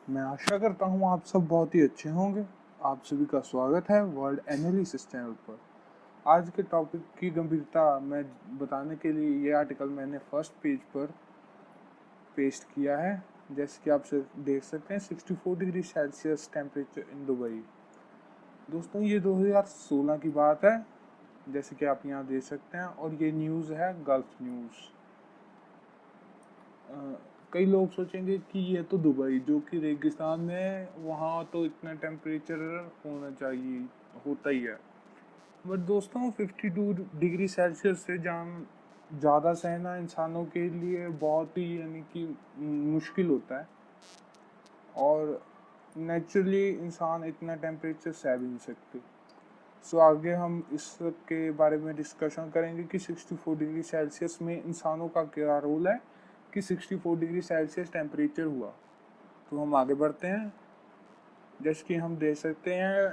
मैं आशा करता हूँ आप सब बहुत ही अच्छे होंगे। आप सभी का स्वागत है वर्ल्ड एनालिसिस चैनल पर। आज के टॉपिक की गंभीरता मैं बताने के लिए ये आर्टिकल मैंने फर्स्ट पेज पर पेस्ट किया है। जैसे कि आप देख सकते हैं 64 degree Celsius temperature in Dubai. दोस्तों ये 2016 की बात है, जैसे कि आप यहाँ देख सकते हैं, और ये न्यूज़ है गल्फ न्यूज़। कई लोग सोचेंगे कि ये तो दुबई जो कि रेगिस्तान में है, वहाँ तो इतना टेम्परेचर होना चाहिए, होता ही है। बट दोस्तों 52 डिग्री सेल्सियस से ज़्यादा सहना इंसानों के लिए बहुत ही यानी कि मुश्किल होता है, और नेचुरली इंसान इतना टेम्परेचर सह भी नहीं सकते। सो आगे हम इसके बारे में डिस्कशन करेंगे कि 64 डिग्री सेल्सियस में इंसानों का क्या रोल है कि 64 डिग्री सेल्सियस टेम्परेचर हुआ। तो हम आगे बढ़ते हैं। जैसे कि हम देख सकते हैं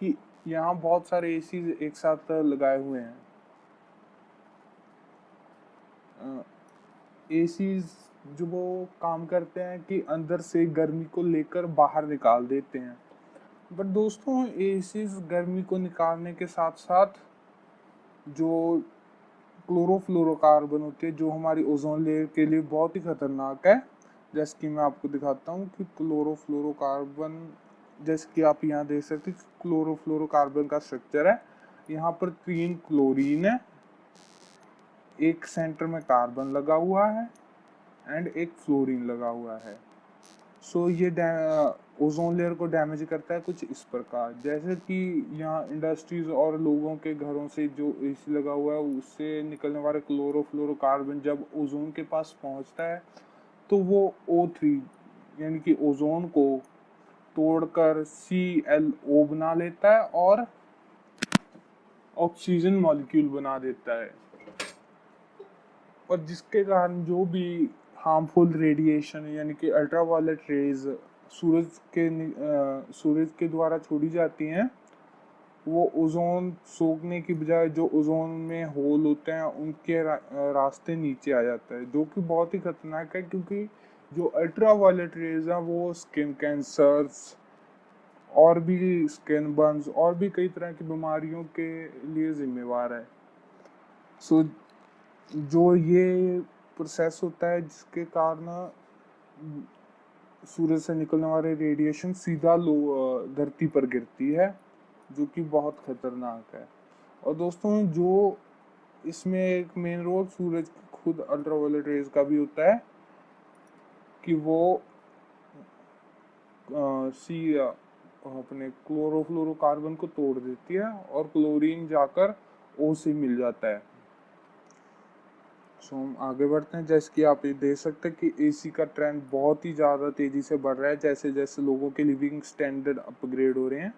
कि यहाँ बहुत सारे एसी एक साथ लगाए हुए हैं। एसी जो वो काम करते हैं कि अंदर से गर्मी को लेकर बाहर निकाल देते हैं। बट दोस्तों एसी गर्मी को निकालने के साथ साथ जो क्लोरोफ्लोरोकार्बन होते हैं जो हमारी ओजोन लेयर के लिए बहुत ही खतरनाक है। जैसे कि मैं आपको दिखाता हूँ कि क्लोरोफ्लोरोकार्बन, जैसे कि आप यहाँ देख सकते हैं क्लोरोफ्लोरोकार्बन का स्ट्रक्चर है। यहाँ पर 3 क्लोरीन है, एक सेंटर में कार्बन लगा हुआ है एंड एक फ्लोरीन लगा हुआ है। सो ये ओजोन लेयर को डैमेज करता है कुछ इस प्रकार, जैसे कि यहाँ इंडस्ट्रीज और लोगों के घरों से जो एसी लगा हुआ है उससे निकलने वाले क्लोरोफ्लोरोकार्बन जब ओजोन के पास पहुंचता है तो वो O3 यानी कि ओजोन को तोड़कर ClO बना लेता है और ऑक्सीजन मॉलिक्यूल बना देता है, और जिसके कारण जो भी हार्मफुल रेडिएशन यानी कि अल्ट्रावायलेट रेज सूरज के द्वारा छोड़ी जाती हैं, वो ओजोन सोखने की बजाय जो ओजोन में होल होते हैं उनके रास्ते नीचे आ जाता है, जो कि बहुत ही खतरनाक है। क्योंकि जो अल्ट्रावायलेट रेज है वो स्किन कैंसर्स और भी स्किन बर्न्स और भी कई तरह की बीमारियों के लिए जिम्मेवार है। सो जो ये प्रोसेस होता है जिसके कारण सूरज से निकलने वाले रेडिएशन सीधा धरती पर गिरती है, जो कि बहुत खतरनाक है। और दोस्तों जो इसमें एक मेन रोल सूरज खुद अल्ट्रावायलेट रेज का भी होता है कि वो अपने क्लोरोफ्लोरोकार्बन को तोड़ देती है और क्लोरीन जाकर O से मिल जाता है। सो हम आगे बढ़ते हैं। जैसे कि आप ये देख सकते हैं कि एसी का ट्रेंड बहुत ही ज़्यादा तेज़ी से बढ़ रहा है जैसे जैसे लोगों के लिविंग स्टैंडर्ड अपग्रेड हो रहे हैं।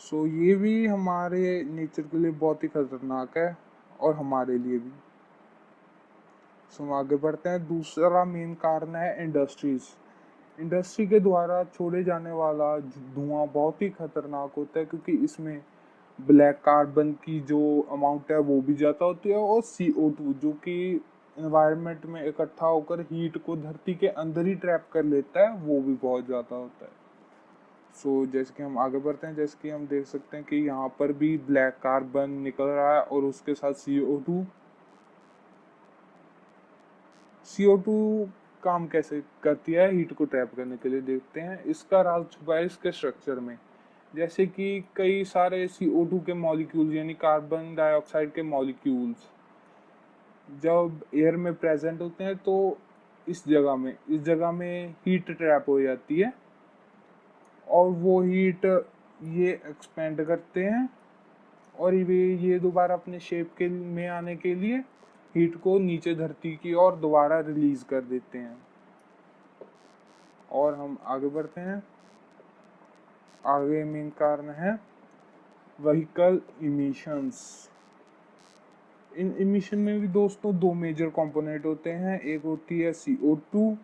सो ये भी हमारे नेचर के लिए बहुत ही खतरनाक है और हमारे लिए भी। सो हम आगे बढ़ते हैं। दूसरा मेन कारण है इंडस्ट्री के द्वारा छोड़े जाने वाला धुआं बहुत ही खतरनाक होता है, क्योंकि इसमें ब्लैक कार्बन की जो अमाउंट है वो भी ज़्यादा होती है, और CO2 जो कि एनवायरनमेंट में इकट्ठा होकर हीट को धरती के अंदर ही ट्रैप कर लेता है, वो भी बहुत ज़्यादा होता है। सो जैसे कि हम आगे बढ़ते हैं, जैसे कि हम देख सकते हैं कि यहाँ पर भी ब्लैक कार्बन निकल रहा है और उसके साथ CO2 काम कैसे करती है हीट को ट्रैप करने के लिए, देखते हैं। इसका राज छुपा है इसके स्ट्रक्चर में। जैसे कि कई सारे CO2 के मॉलिक्यूल्स यानी कार्बन डाइऑक्साइड के मॉलिक्यूल्स जब एयर में प्रेजेंट होते हैं तो इस जगह में हीट ट्रैप हो जाती है, और वो हीट ये एक्सपेंड करते हैं और ये दोबारा अपने शेप के में आने के लिए हीट को नीचे धरती की ओर दोबारा रिलीज कर देते हैं। और हम आगे बढ़ते हैं। आगे मेन कारण है व्हीकल इमिशंस। इन इमिशन में भी दोस्तों दो मेजर कंपोनेंट होते हैं, एक होती है CO2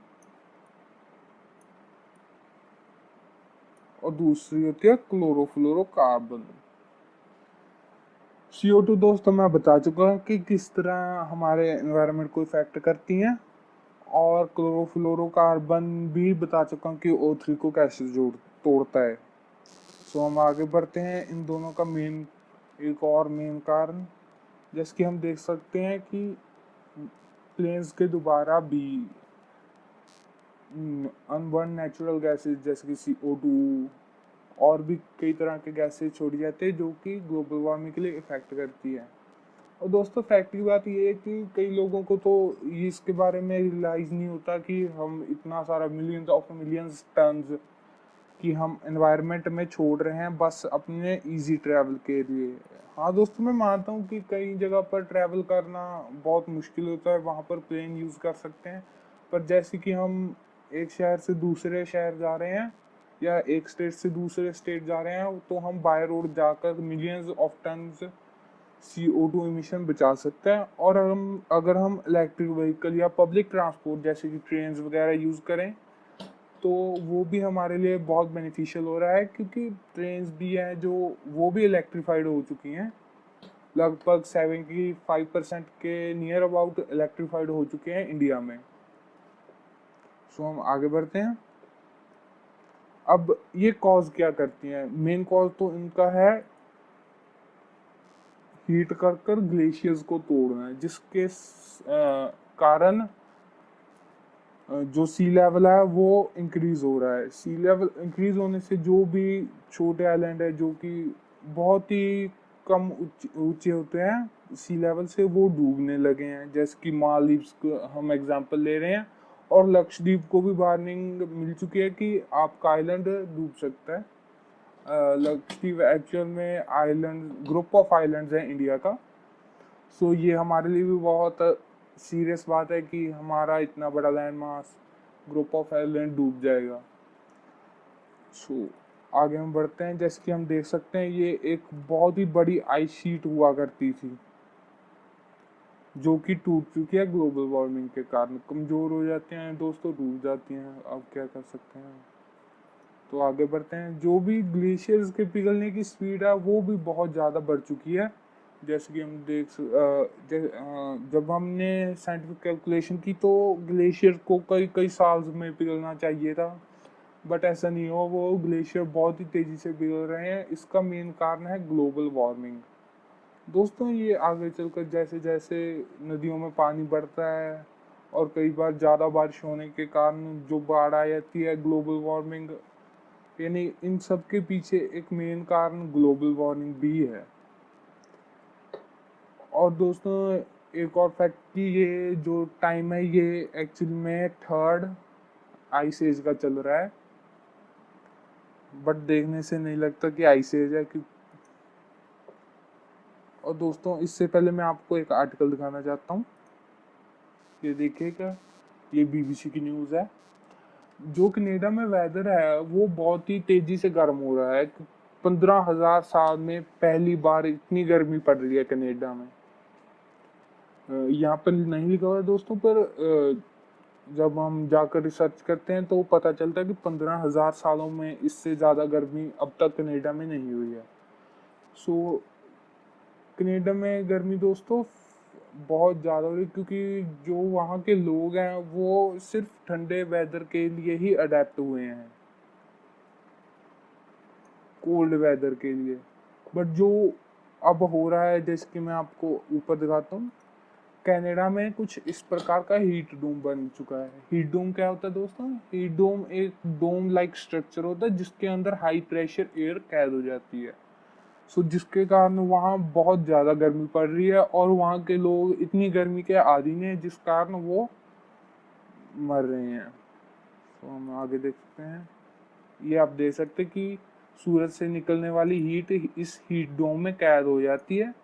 और दूसरी होती है क्लोरोफ्लोरोकार्बन। CO2 दोस्तों मैं बता चुका हूँ कि किस तरह हमारे एनवायरनमेंट को इफेक्ट करती हैं, और क्लोरोफ्लोरोकार्बन भी बता चुका हूँ कि O3 को कैसे जोड़ तोड़ता है। सो हम आगे बढ़ते हैं। इन दोनों का मेन एक और मेन कारण, जैसे कि हम देख सकते हैं कि प्लेन्स के दोबारा भी अनबर्न नेचुरल गैसेज जैसे कि CO2 और भी कई तरह के गैसेज छोड़ी जाते हैं जो कि ग्लोबल वार्मिंग के लिए इफेक्ट करती है। और दोस्तों फैक्ट की बात ये है कि कई लोगों को तो ये इसके बारे में रियलाइज नहीं होता कि हम इतना सारा मिलियंस टन्स कि हम एनवायरनमेंट में छोड़ रहे हैं बस अपने इजी ट्रैवल के लिए। हाँ दोस्तों, मैं मानता हूँ कि कई जगह पर ट्रैवल करना बहुत मुश्किल होता है, वहाँ पर प्लेन यूज़ कर सकते हैं। पर जैसे कि हम एक शहर से दूसरे शहर जा रहे हैं या एक स्टेट से दूसरे स्टेट जा रहे हैं तो हम बाय रोड जाकर millions of tons CO2 emission बचा सकते हैं। और अगर हम इलेक्ट्रिक व्हीकल या पब्लिक ट्रांसपोर्ट जैसे कि ट्रेन वगैरह यूज़ करें तो वो भी हमारे लिए बहुत बेनिफिशियल हो रहा है, क्योंकि ट्रेन्स भी हैं जो वो भी इलेक्ट्रीफाइड हो चुकी हैं। लगभग 75% के नियर अबाउट इलेक्ट्रीफाइड हो चुके हैं इंडिया में। सो हम आगे बढ़ते हैं। अब ये कॉज क्या करती हैं? मेन कॉज तो इनका है हीट कर ग्लेशियर्स को तोड़ना है, जिसके कारण जो सी लेवल है वो इंक्रीज हो रहा है। सी लेवल इंक्रीज होने से जो भी छोटे आइलैंड है जो कि बहुत ही कम ऊंचे होते हैं सी लेवल से, वो डूबने लगे हैं। जैसे कि मालदीव्स को हम एग्जांपल ले रहे हैं, और लक्षद्वीप को भी वार्निंग मिल चुकी है कि आपका आइलैंड डूब सकता है। लक्षद्वीप एक्चुअल में आइलैंड ग्रुप ऑफ आइलैंड्स है इंडिया का। सो ये हमारे लिए भी बहुत सीरियस बात है कि हमारा इतना बड़ा land mass group of island डूब जाएगा। सो आगे हम बढ़ते हैं। जैसे कि हम देख सकते हैं ये एक बहुत ही बड़ी आइस शीट हुआ करती थी जो कि टूट चुकी है ग्लोबल वार्मिंग के कारण। कमजोर हो जाते हैं दोस्तों, डूब जाती हैं, अब क्या कर सकते हैं। तो आगे बढ़ते हैं। जो भी ग्लेशियर्स के पिघलने की स्पीड है वो भी बहुत ज़्यादा बढ़ चुकी है। जैसे कि हम जब हमने साइंटिफिक कैलकुलेशन की तो ग्लेशियर को कई कई साल में पिघलना चाहिए था, बट ऐसा नहीं हो। वो ग्लेशियर बहुत ही तेज़ी से पिघल रहे हैं। इसका मेन कारण है ग्लोबल वार्मिंग। दोस्तों ये आगे चलकर जैसे जैसे नदियों में पानी बढ़ता है और कई बार ज़्यादा बारिश होने के कारण जो बाढ़ आ जाती है, ग्लोबल वार्मिंग, यानी इन सब के पीछे एक मेन कारण ग्लोबल वार्मिंग भी है। और दोस्तों एक और फैक्ट कि ये जो टाइम है ये एक्चुअली में थर्ड आइस एज का चल रहा है, बट देखने से नहीं लगता कि आइस एज है। और दोस्तों इससे पहले मैं आपको एक आर्टिकल दिखाना चाहता हूँ। ये देखिएगा, ये BBC की न्यूज़ है। जो कनाडा में वेदर है वो बहुत ही तेजी से गर्म हो रहा है। 15,000 साल में पहली बार इतनी गर्मी पड़ रही है कनाडा में। यहाँ पर नहीं लिखा हुआ है दोस्तों, पर जब हम जाकर रिसर्च करते हैं तो पता चलता है कि 15,000 सालों में इससे ज़्यादा गर्मी अब तक कनाडा में नहीं हुई है। सो कनाडा में गर्मी दोस्तों बहुत ज़्यादा हो रही है, क्योंकि जो वहाँ के लोग हैं वो सिर्फ ठंडे वेदर के लिए ही अडेप्ट हुए हैं, कोल्ड वेदर के लिए। बट जो अब हो रहा है, जैसे कि मैं आपको ऊपर दिखाता हूँ, कनाडा में कुछ इस प्रकार का हीट डोम बन चुका है। हीट डोम क्या होता है दोस्तों? हीट डोम एक डोम लाइक स्ट्रक्चर होता है जिसके अंदर हाई प्रेशर एयर कैद हो जाती है। सो जिसके कारण वहाँ बहुत ज़्यादा गर्मी पड़ रही है और वहाँ के लोग इतनी गर्मी के आदी हैं जिस कारण वो मर रहे हैं। तो हम आगे देख सकते हैं। ये आप देख सकते हैं कि सूरज से निकलने वाली हीट इस हीट डोम में कैद हो जाती है,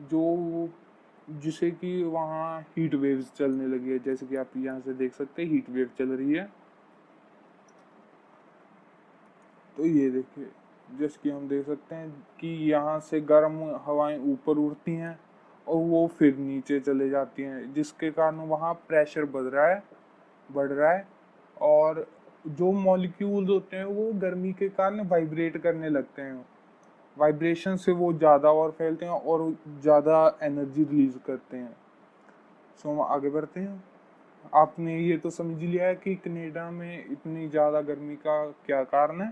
जो जिसे कि वहाँ हीट वेव्स चलने लगी है। जैसे कि आप यहाँ से देख सकते हैं हीट वेव चल रही है। तो ये देखिए, जैसे कि हम देख सकते हैं कि यहाँ से गर्म हवाएं ऊपर उड़ती हैं और वो फिर नीचे चले जाती हैं, जिसके कारण वहाँ प्रेशर बढ़ रहा है। और जो मॉलिक्यूल्स होते हैं वो गर्मी के कारण वाइब्रेट करने लगते हैं। वाइब्रेशन से वो ज़्यादा और फैलते हैं और ज़्यादा एनर्जी रिलीज करते हैं। सो हम आगे बढ़ते हैं। आपने ये तो समझ लिया है कि कनाडा में इतनी ज़्यादा गर्मी का क्या कारण है।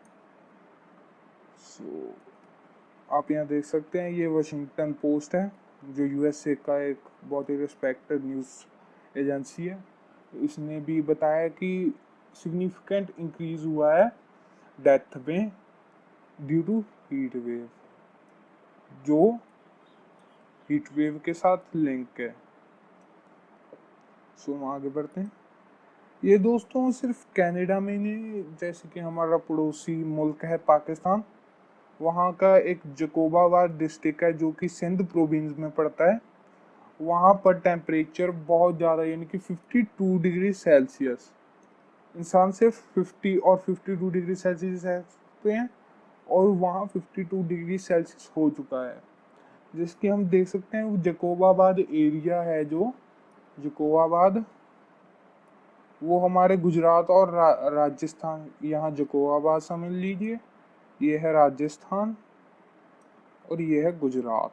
सो आप यहाँ देख सकते हैं, ये वाशिंगटन पोस्ट है जो यूएसए का एक बहुत ही रिस्पेक्टेड न्यूज़ एजेंसी है। इसने भी बताया कि सिग्निफिकेंट इंक्रीज हुआ है डेथ में ड्यू टू हीट वेव, जो हीट वेव के साथ लिंक है। सो हम आगे बढ़ते हैं। ये दोस्तों सिर्फ कनाडा में नहीं, जैसे कि हमारा पड़ोसी मुल्क है पाकिस्तान, वहाँ का एक जकोबाबाद डिस्ट्रिक्ट है जो कि सिंध प्रोविंस में पड़ता है। वहाँ पर टेम्परेचर बहुत ज़्यादा यानी कि 52 डिग्री सेल्सियस, इंसान सिर्फ 50 और 52 डिग्री सेल्सियस रहते हैं, और वहाँ 52 डिग्री सेल्सियस हो चुका है। जिसकी हम देख सकते हैं वो जकोबाबाद एरिया है, जो जकोबाबाद वो हमारे गुजरात और राजस्थान, यहाँ जकोबाबाद समझ लीजिए, ये है राजस्थान और ये है गुजरात।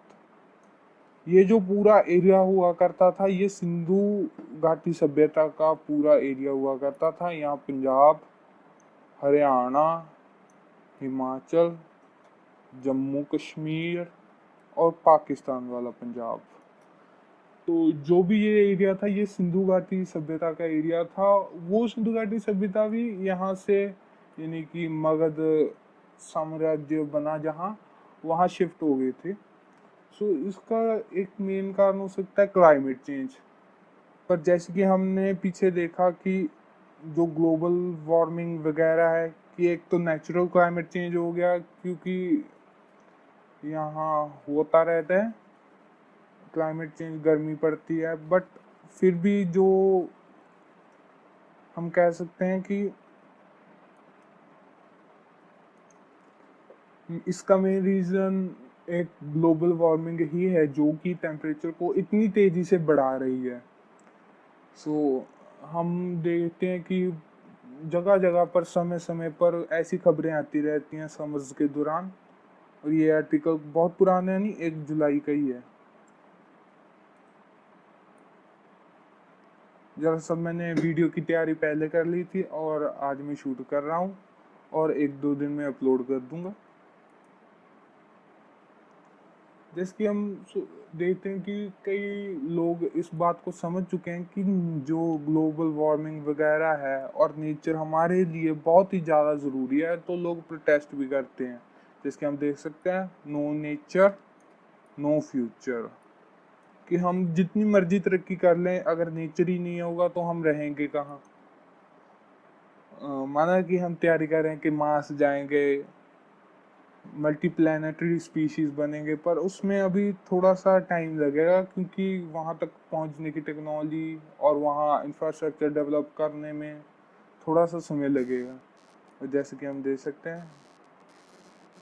ये जो पूरा एरिया हुआ करता था, ये सिंधु घाटी सभ्यता का पूरा एरिया हुआ करता था। यहाँ पंजाब, हरियाणा, हिमाचल, जम्मू कश्मीर और पाकिस्तान वाला पंजाब, तो जो भी ये एरिया था ये सिंधु घाटी सभ्यता का एरिया था। वो सिंधु घाटी सभ्यता भी यहाँ से यानी कि मगध साम्राज्य बना जहाँ, वहाँ शिफ्ट हो गए थे। सो इसका एक मेन कारण हो सकता है क्लाइमेट चेंज। पर जैसे कि हमने पीछे देखा कि जो ग्लोबल वार्मिंग वगैरह है, कि एक तो नेचुरल क्लाइमेट चेंज हो गया क्योंकि यहाँ होता रहता है क्लाइमेट चेंज, गर्मी पड़ती है, बट फिर भी जो हम कह सकते हैं कि इसका मेन रीज़न एक ग्लोबल वार्मिंग ही है जो कि टेम्परेचर को इतनी तेज़ी से बढ़ा रही है। सो हम देखते हैं कि जगह जगह पर समय समय पर ऐसी खबरें आती रहती हैं समर्स के दौरान, और ये आर्टिकल बहुत पुराना नहीं, 1 जुलाई का ही है। दरअसल मैंने वीडियो की तैयारी पहले कर ली थी और आज मैं शूट कर रहा हूँ और 1-2 दिन में अपलोड कर दूंगा। जैसे कि हम देखते हैं कि कई लोग इस बात को समझ चुके हैं कि जो ग्लोबल वार्मिंग वगैरह है और नेचर हमारे लिए बहुत ही ज़्यादा ज़रूरी है, तो लोग प्रोटेस्ट भी करते हैं। जैसे कि हम देख सकते हैं, नो नेचर नो फ्यूचर, कि हम जितनी मर्जी तरक्की कर लें, अगर नेचर ही नहीं होगा तो हम रहेंगे कहाँ। माना कि हम तैयारी कर रहे हैं कि मार्स जाएंगे, मल्टी प्लानिटरी स्पीशीज बनेंगे, पर उसमें अभी थोड़ा सा टाइम लगेगा क्योंकि वहाँ तक पहुँचने की टेक्नोलॉजी और वहाँ इंफ्रास्ट्रक्चर डेवलप करने में थोड़ा सा समय लगेगा। और जैसे कि हम देख सकते हैं,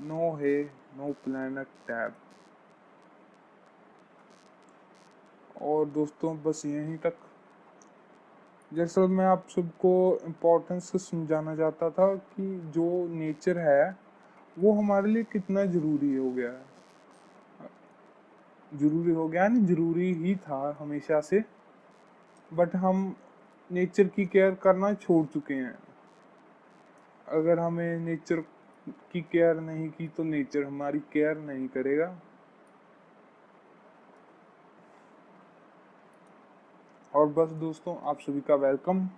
नो है नो प्लानट टैब। और दोस्तों बस यहीं तक। जैसा मैं आप सबको इम्पोर्टेंस से समझाना चाहता था कि जो नेचर है वो हमारे लिए कितना ज़रूरी हो गया है। ज़रूरी हो गया नहीं, ज़रूरी ही था हमेशा से, बट हम नेचर की केयर करना छोड़ चुके हैं। अगर हमें नेचर की केयर नहीं की तो नेचर हमारी केयर नहीं करेगा। और बस दोस्तों, आप सभी का वेलकम।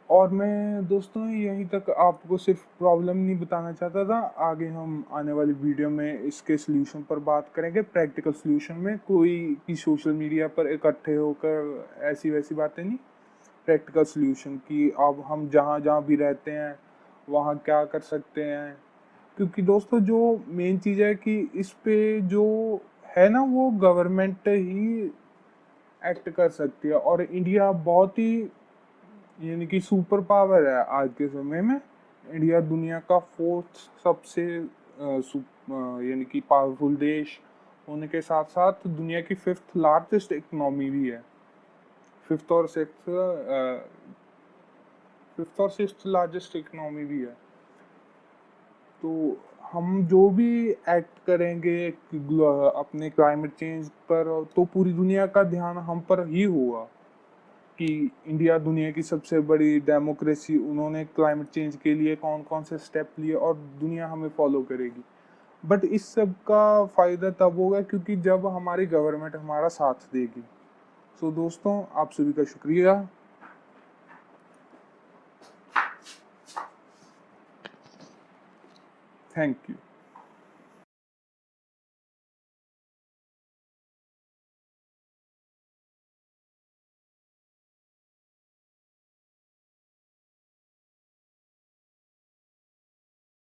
और मैं दोस्तों यहीं तक आपको सिर्फ प्रॉब्लम नहीं बताना चाहता था, आगे हम आने वाली वीडियो में इसके सलूशन पर बात करेंगे, प्रैक्टिकल सलूशन में, कोई की सोशल मीडिया पर इकट्ठे होकर ऐसी वैसी बातें नहीं, प्रैक्टिकल सलूशन की अब हम जहाँ जहाँ भी रहते हैं वहाँ क्या कर सकते हैं। क्योंकि दोस्तों जो मेन चीज़ है कि इस पे जो है ना, वो गवर्नमेंट ही एक्ट कर सकती है, और इंडिया बहुत ही यानी कि सुपर पावर है आज के समय में। इंडिया दुनिया का 4th सबसे यानी कि पावरफुल देश होने के साथ साथ दुनिया की 5th लार्जेस्ट इकोनॉमी भी है। 5th और 6th 5th और 6th लार्जेस्ट इकोनॉमी भी है। तो हम जो भी एक्ट करेंगे अपने क्लाइमेट चेंज पर, तो पूरी दुनिया का ध्यान हम पर ही होगा कि इंडिया दुनिया की सबसे बड़ी डेमोक्रेसी, उन्होंने क्लाइमेट चेंज के लिए कौन कौन से स्टेप लिए और दुनिया हमें फॉलो करेगी। बट इस सब का फायदा तब होगा क्योंकि जब हमारी गवर्नमेंट हमारा साथ देगी। सो दोस्तों, आप सभी का शुक्रिया। Thank you.